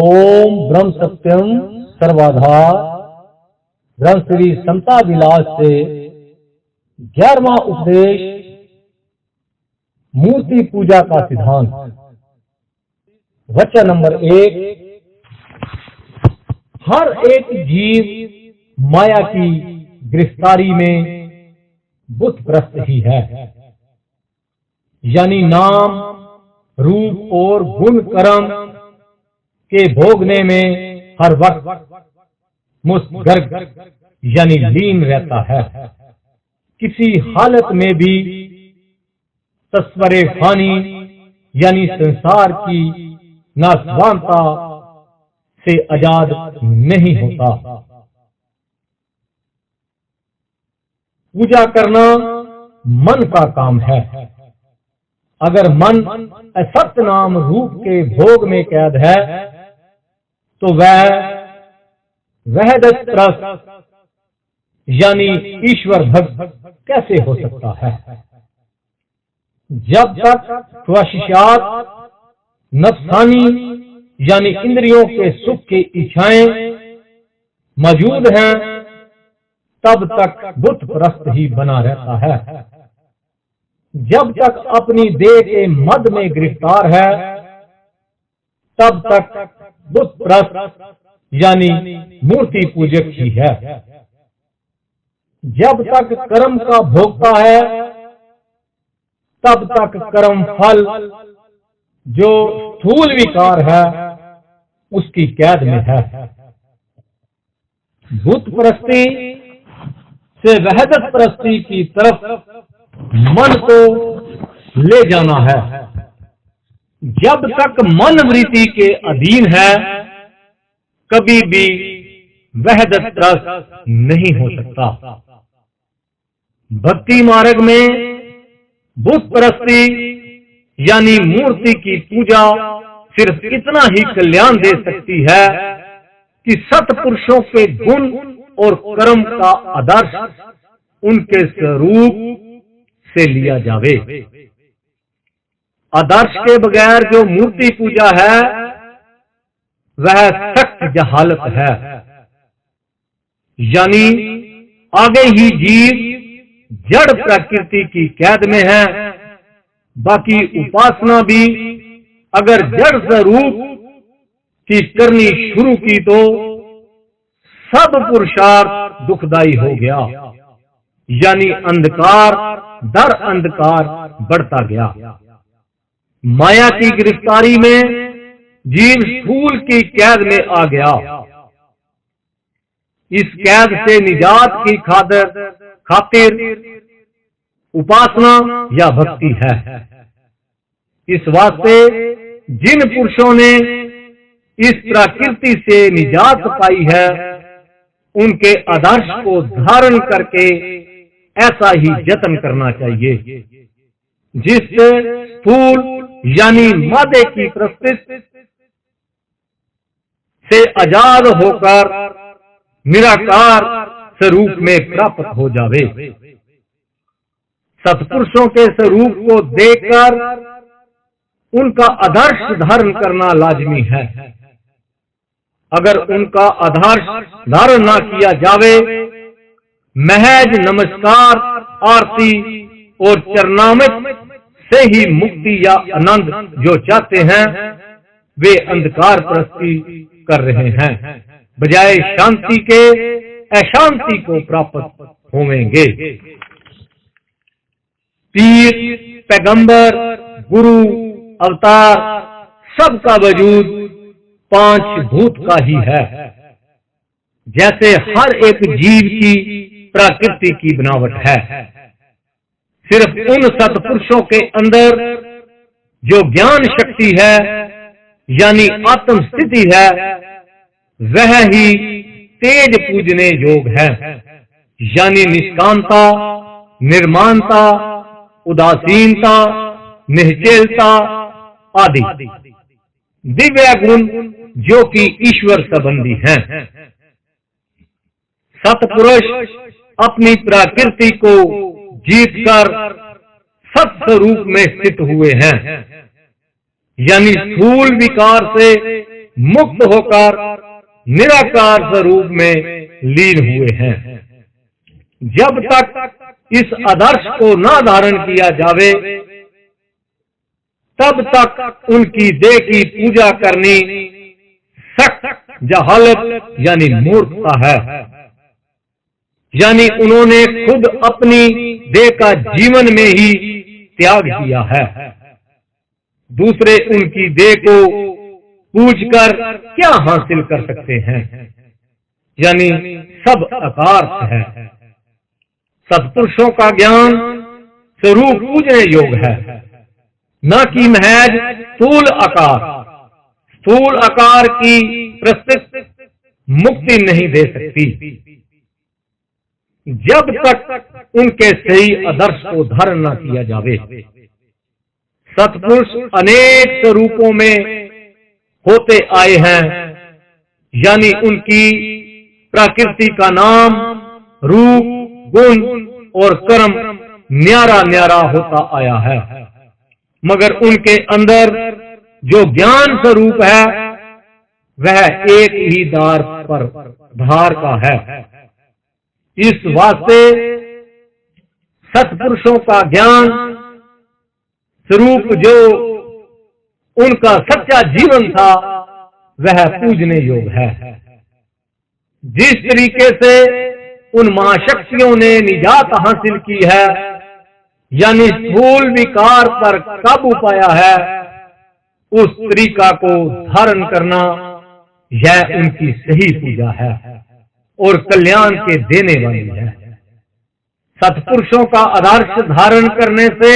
ओम ब्रह्म सत्यम सर्वाधार ब्रह्म श्री समता विलास से 11वां उपदेश मूर्ति पूजा का सिद्धांत। वचन नंबर 1। हर एक जीव माया की गिरफ्तारी में बुतप्रस्त ही है, यानी नाम रूप और गुण कर्म के भोगने में हर वक्त मुस्तगर्क यानी लीन रहता है। किसी हालत में भी तस्वरे फानी यानी संसार की नासवानता से आजाद नहीं होता। पूजा करना मन का काम है। अगर मन असत्य नाम रूप के भोग में कैद है तो वह वहदतप्रस्त यानी ईश्वर भक्त कैसे हो सकता है। जब तक ख्वाहिशात नफ्सानी यानी इंद्रियों के सुख की इच्छाएं मौजूद हैं, तब तक बुतप्रस्त ही बना रहता है। जब तक अपनी देह के मद में गिरफ्तार है, तब तक बुतप्रस्त यानी मूर्ति पूजक ही है। जब तक कर्म का भोगता है, तब तक कर्म फल जो स्थूल विकार है उसकी कैद में है। बुतप्रस्ती से वहदत प्रस्ती की तरफ मन को ले जाना है। जब तक मन वृत्ति के अधीन है, कभी भी वहदत प्रस्त नहीं हो सकता। भक्ति मार्ग में बुतप्रस्ती यानी मूर्ति की पूजा सिर्फ इतना ही कल्याण दे सकती है कि सत्पुरुषों के गुण और कर्म का आदर्श उनके स्वरूप से लिया जावे। आदर्श के बगैर जो मूर्ति पूजा है वह सख्त जहालत है, यानी आगे ही जीव जड़ प्रकृति की कैद में है। बाकी उपासना भी अगर जड़ स्वरूप की करनी शुरू की तो सब पुरुषार्थ दुखदायी हो गया, यानी अंधकार दर अंधकार बढ़ता गया। माया की गिरफ्तारी में जीव स्थूल की कैद में आ गया। इस कैद से निजात की खातिर उपासना या भक्ति है। इस वास्ते जिन पुरुषों ने इस प्रकृति से निजात पाई है, उनके आदर्श को धारण करके ऐसा ही यत्न करना चाहिए जिससे स्थूल यानी मादे की प्रस्थिति से आजाद होकर निराकार स्वरूप में प्राप्त हो जावे। सत्पुरुषों के स्वरूप को देखकर उनका आदर्श धारण करना लाजमी है। अगर उनका आदर्श धारण न किया जावे, महज नमस्कार आरती और चरणामृत से ही मुक्ति या आनंद जो चाहते हैं, वे अंधकार प्रस्ती कर रहे हैं, बजाय शांति के अशांति को प्राप्त होवेंगे। पीर, पैगंबर, गुरु, अवतार सबका वजूद पांच भूत का ही है। जैसे हर एक जीव की प्रकृति की बनावट है, सिर्फ उन सत्पुरुषों के अंदर जो ज्ञान शक्ति है यानी आत्म स्थिति है, वह ही तेज पूजने योग है, यानी निष्कामता, निर्माणता, उदासीनता, निश्चलता आदि दिव्य गुण जो कि ईश्वर संबंधी हैं। सत्पुरुष अपनी प्रकृति को जीतकर सत्स्वरूप में स्थित हुए हैं, यानी स्थूल विकार से मुक्त होकर निराकार स्वरूप में लीन हुए हैं। जब तक इस आदर्श को न धारण किया जावे तब तक उनकी देह की पूजा करनी सख्त जहालत यानी मूर्खता है। यानी उन्होंने खुद अपनी देह का जीवन में ही त्याग किया है। दूसरे उनकी देह को पूजकर क्या हासिल कर सकते हैं? यानी सब अकार्थ है। सत्पुरुषों का ज्ञान स्वरूप पूजने योग्य है, न कि महज स्थूल आकार। स्थूल आकार की प्रस्तुत मुक्ति नहीं दे सकती जब तक उनके सही आदर्श को धारण न किया जावे। सत्पुरुष अनेक स्वरूपों में होते आए हैं, यानी उनकी प्रकृति का नाम, रूप, गुण और कर्म न्यारा न्यारा होता आया है, मगर उनके अंदर जो ज्ञान स्वरूप है वह एक ही धार का है। इस वास्ते सत्पुरुषों का ज्ञान स्वरूप जो उनका सच्चा जीवन था वह पूजने योग्य है। जिस तरीके से उन महाशक्तियों ने निजात हासिल की है, यानी स्थूल विकार पर काबू पाया है, उस तरीका को धारण करना यह उनकी सही पूजा है और कल्याण के देने वाली है। सत्पुरुषों का आदर्श धारण करने से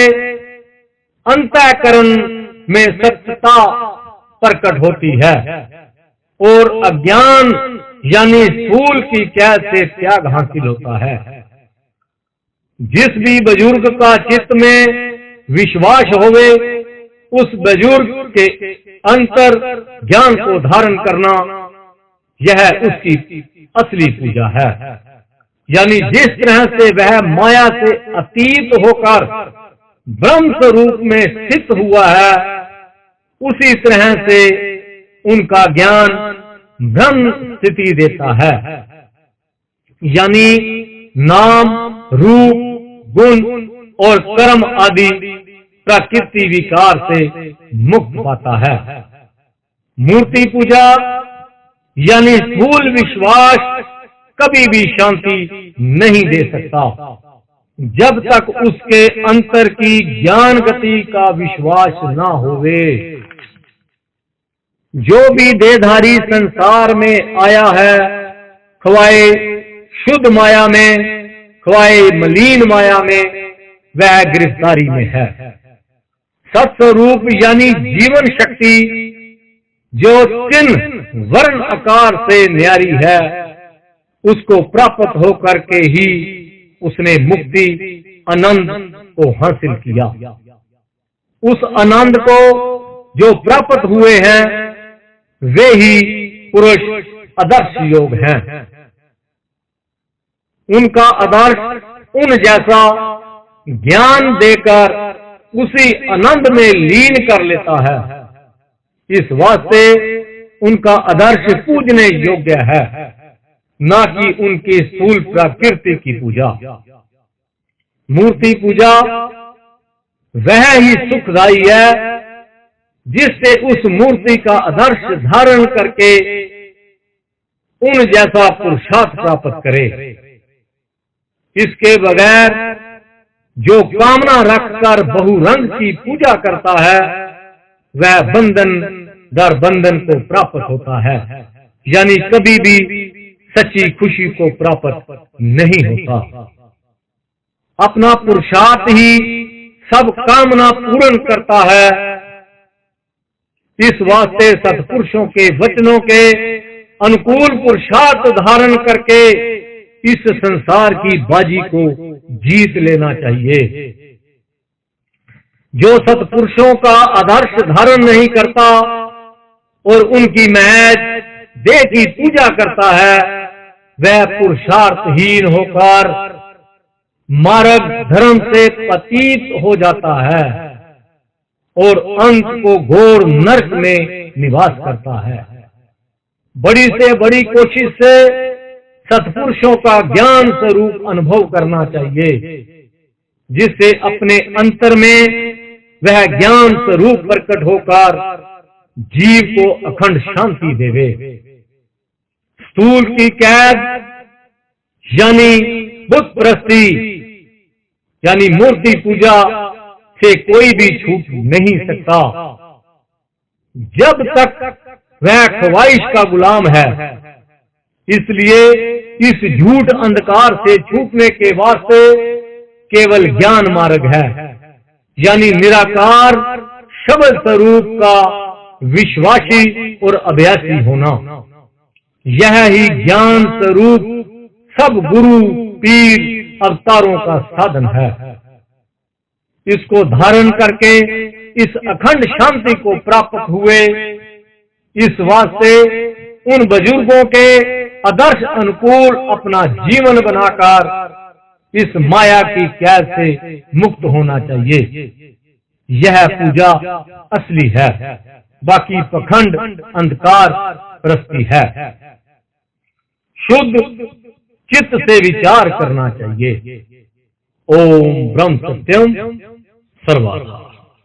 अंतःकरण में सत्यता प्रकट होती है और अज्ञान यानी स्थूल की कैद से त्याग हासिल होता है। जिस भी बुजुर्ग का चित्त में विश्वास होवे, उस बुजुर्ग के अंतर ज्ञान को धारण करना यह उसकी असली पूजा है। यानी जिस तरह से वह माया से अतीत होकर ब्रह्म स्वरूप में स्थित हुआ है, उसी तरह से उनका ज्ञान ब्रह्म स्थिति देता है। यानी नाम, रूप, गुण और कर्म आदि प्रकृति विकार से मुक्त पाता है। मूर्ति पूजा यानी स्थूल विश्वास कभी भी शांति नहीं दे सकता जब तक उसके अंतर की ज्ञान गति का विश्वास न होवे। जो भी देहधारी संसार में आया है, ख्वाए शुद्ध माया में, ख्वाए मलिन माया में, वह गिरफ्तारी में है। सत्स्वरूप यानी जीवन शक्ति जो चिन्ह वर्ण आकार से न्यारी है, उसको प्राप्त होकर के ही उसने मुक्ति आनंद को हासिल किया। उस आनंद को जो प्राप्त हुए हैं वे ही पुरुष आदर्श योग हैं। उनका आदर्श उन जैसा ज्ञान देकर उसी आनंद में लीन कर लेता है। इस वास्ते उनका आदर्श पूजने योग्य है, न कि उनकी स्थूल प्रकृति की पूजा। मूर्ति पूजा वह ही सुखदायी है जिससे उस मूर्ति का आदर्श धारण करके उन जैसा पुरुषार्थ प्राप्त करे। इसके बगैर जो कामना रखकर बहुरंग की पूजा करता है वह बंधन दर बंधन को प्राप्त होता है, यानी कभी भी सच्ची खुशी को प्राप्त नहीं होता। अपना पुरुषार्थ ही सब कामना पूर्ण करता है। इस वास्ते सत्पुरुषों के वचनों के अनुकूल पुरुषार्थ धारण करके इस संसार की बाजी को जीत लेना चाहिए। जो सत्पुरुषों का आदर्श धारण नहीं करता और उनकी महज देह की पूजा करता है, वह पुरुषार्थहीन होकर मार्ग धर्म से पतित हो जाता है और अंत को घोर नरक में निवास करता है। बड़ी से बड़ी कोशिश से सत्पुरुषों का ज्ञान स्वरूप अनुभव करना चाहिए, जिससे अपने अंतर में वह ज्ञान स्वरूप प्रकट होकर जीव को अखंड शांति देवे। स्थूल की कैद यानी बुत प्रस्ती यानी मूर्ति पूजा से कोई भी छूट नहीं सकता, जब तक वह ख्वाहिश का गुलाम है। इसलिए इस झूठ अंधकार से छूटने के वास्ते केवल ज्ञान मार्ग है, यानी निराकार शब्द स्वरूप का विश्वासी और अभ्यासी होना। यह ही ज्ञान स्वरूप सब गुरु पीर अवतारों का साधन है। इसको धारण करके इस अखंड शांति को प्राप्त हुए। इस वास्ते उन बुजुर्गों के आदर्श अनुकूल अपना जीवन बनाकर इस माया की कैद से मुक्त होना चाहिए। यह पूजा असली है, बाकी पखंड अंधकार प्रस्ती है। शुद्ध चित्त से विचार करना चाहिए। ओम ब्रह्म सत्यम सर्वदा।